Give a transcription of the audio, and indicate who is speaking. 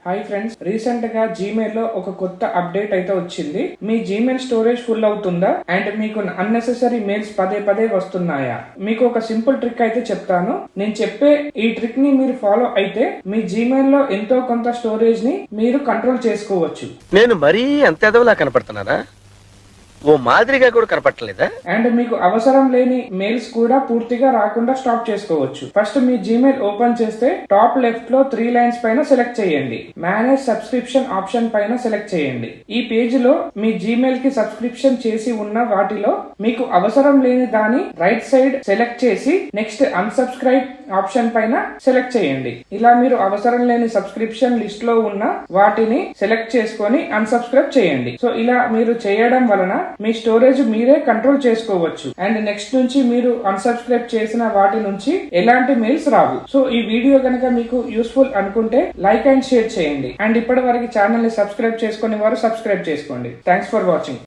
Speaker 1: Hi friends, recent గా Gmail లో ఒక కొత్త అప్డేట్ అయితే వచ్చింది. మీ జీమెయిల్ స్టోరేజ్ ఫుల్ అవుతుందా అండ్ మీకు అన్నెసెసరీ మెయిల్స్ పదే పదే వస్తున్నాయా? మీకు ఒక సింపుల్ ట్రిక్ అయితే చెప్తాను. నేను చెప్పే ఈ ట్రిక్ ని మీరు ఫాలో అయితే మీ జీమెయిల్ లో ఎంతో కొంత స్టోరేజ్ ని మీరు కంట్రోల్ చేసుకోవచ్చు.
Speaker 2: నేను మరీ అంత ఎదవలా కనపడుతున్నానా? ఓ మాదిరిగా కూడా కనపడలేదా?
Speaker 1: అండ్ మీకు అవసరం లేని మెయిల్స్ కూడా పూర్తిగా రాకుండా స్టాప్ చేసుకోవచ్చు. ఫస్ట్ మీ జీమెయిల్ ఓపెన్ చేస్తే టాప్ లెఫ్ట్ లో 3 లైన్స్ పైన సెలెక్ట్ చేయండి. మేనేజ్ సబ్స్క్రిప్షన్ ఆప్షన్ పైన సెలెక్ట్ చేయండి. ఈ పేజ్ లో మీ జీమెయిల్ కి సబ్స్క్రిప్షన్ చేసి ఉన్న వాటిలో మీకు అవసరం లేని దాని రైట్ సైడ్ సెలెక్ట్ చేసి నెక్స్ట్ అన్సబ్స్క్రైబ్ ఆప్షన్ పైన సెలెక్ట్ చేయండి. ఇలా మీరు అవసరం లేని సబ్స్క్రిప్షన్ లిస్ట్ లో ఉన్న వాటిని సెలెక్ట్ చేసుకొని అన్సబ్స్క్రైబ్ చేయండి. సో ఇలా మీరు చేయడం వలన మీ స్టోరేజ్ మీరే కంట్రోల్ చేసుకోవచ్చు. అండ్ నెక్స్ట్ నుంచి మీరు అన్సబ్స్క్రైబ్ చేసిన వాటి నుంచి ఎలాంటి మెయిల్స్ రావు. సో ఈ వీడియో కనుక మీకు యూస్ఫుల్ అనుకుంటే లైక్ అండ్ షేర్ చేయండి. అండ్ ఇప్పటి వరకు ఛానల్ ని సబ్స్క్రైబ్ చేసుకునే వారు సబ్స్క్రైబ్ చేసుకోండి. Thanks for watching.